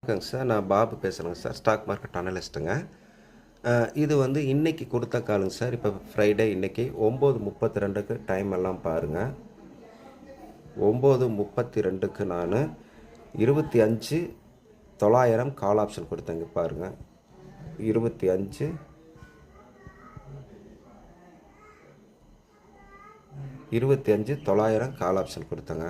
வணக்கங்க சார். நான் பாபு பேசுகிறேங்க சார். Stock market அனலிஸ்ட்டுங்க. இது வந்து இன்னைக்கு கொடுத்த காலுங்க சார். இப்போ ஃப்ரைடே இன்னைக்கு 9:32க்கு டைம் எல்லாம் பாருங்க. 9:32க்கு நான் 25,900 கால் ஆப்ஷன் கொடுத்தேங்க பாருங்க. 25,900 கால் ஆப்ஷன் கொடுத்தேங்க.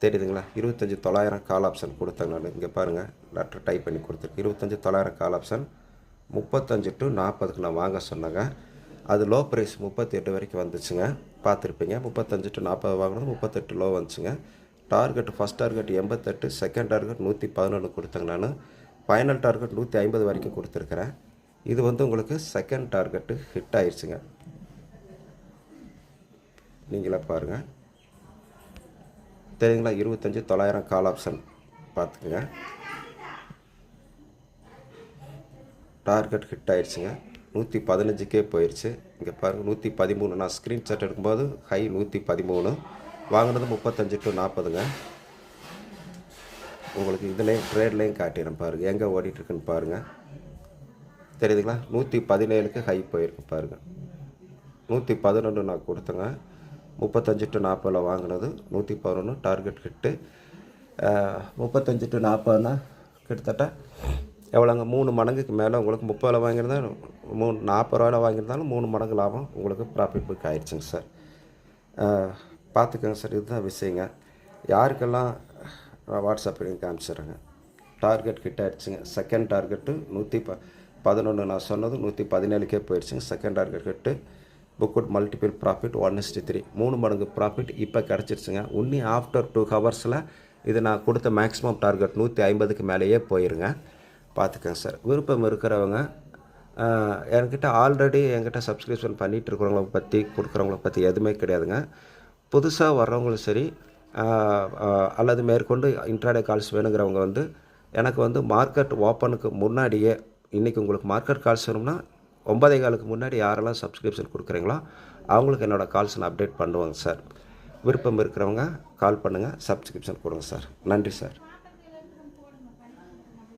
தெரியுதுங்களா? 25,900 கால் ஆப்ஷன் கொடுத்தேங்க நான். இங்கே பாருங்கள், லெட்டர் டைப் பண்ணி கொடுத்துருக்கு. 25,900 கால் ஆப்ஷன் 35 to 40க்கு நான் வாங்க சொன்னேங்க. அது லோ ப்ரைஸ் 38 வரைக்கும் வந்துச்சுங்க. பார்த்துருப்பீங்க. 35 to 40 வாங்கினது 38 லோ வந்துச்சுங்க. Target first target 88, second target 111 கொடுத்தேங்க நான். ஃபைனல் டார்கெட் 150 வரைக்கும் கொடுத்துருக்குறேன். இது வந்து உங்களுக்கு செகண்ட் டார்கெட்டு ஹிட் ஆயிடுச்சுங்க. நீங்களே பாருங்கள், தெரியுங்களா? 25,900 கால் ஆப்ஷன் பார்த்துக்குங்க. டார்கெட் ஹிட் ஆயிடுச்சுங்க. 115க்கே போயிடுச்சு. இங்கே பாருங்கள், 113. நான் ஸ்க்ரீன்ஷாட் எடுக்கும்போது ஹை 113, வாங்கினது 35 to 40ங்க. உங்களுக்கு இதுலேயும் ட்ரேட்லேயும் காட்டிடுறேன் பாருங்கள், எங்கே ஓடிட்டுருக்குன்னு பாருங்கள். தெரியுதுங்களா? 117க்கு ஹை போயிருக்கு பாருங்கள். 111 நான் கொடுத்தேங்க. 35 to 40 வாங்கினது 111 டார்கெட் ஹிட்டு. 35 to 40னா கிட்டத்தட்ட எவ்வளோங்க? 3 மடங்குக்கு மேலே உங்களுக்கு 30 வாங்கியிருந்தால் 40 ரூபாயில் வாங்கியிருந்தாலும் 3 மடங்கு லாபம் உங்களுக்கு ப்ராஃபிட் புக் ஆகிடுச்சுங்க சார். பார்த்துக்கோங்க சார். இதுதான் விஷயங்க. யாருக்கெல்லாம் நான் வாட்ஸ்அப்பில் காமிச்சிடுறேங்க. டார்கெட் ஹிட் ஆகிடுச்சுங்க. செகண்ட் டார்கெட்டு 111 நான் சொன்னது 117க்கே போயிடுச்சுங்க. Second target hit. Booked multiple profit 1:3, 3 மடங்கு ப்ராஃபிட் இப்போ கிடச்சிருச்சுங்க. இன்னி ஆஃப்டர் 2 ஹவர்ஸில் இது நான் கொடுத்த மேக்ஸிமம் டார்கெட் 150க்கு மேலேயே போயிருங்க. பார்த்துக்கங்க சார். விருப்பம் இருக்கிறவங்க என்கிட்ட ஆல்ரெடி சப்ஸ்கிரிப்ஷன் பண்ணிகிட்டு இருக்கிறவங்கள பற்றி கொடுக்குறவங்கள பற்றி எதுவுமே கிடையாதுங்க. புதுசாக வர்றவங்களும் சரி, அல்லது மேற்கொண்டு இன்ட்ராடே கால்ஸ் வேணுங்கிறவங்க வந்து எனக்கு வந்து மார்க்கெட் ஓப்பனுக்கு முன்னாடியே, இன்றைக்கி உங்களுக்கு மார்க்கெட் கால்ஸ் வேணும்னா 9:15க்கு முன்னாடி யாரெல்லாம் சப்ஸ்கிரிப்ஷன் கொடுக்குறீங்களோ அவங்களுக்கு என்னோடய கால்ஸ் நான் அப்டேட் பண்ணுவேங்க சார். விருப்பம் இருக்கிறவங்க கால் பண்ணுங்கள், சப்ஸ்கிரிப்ஷன் கொடுங்க சார். நன்றி சார்.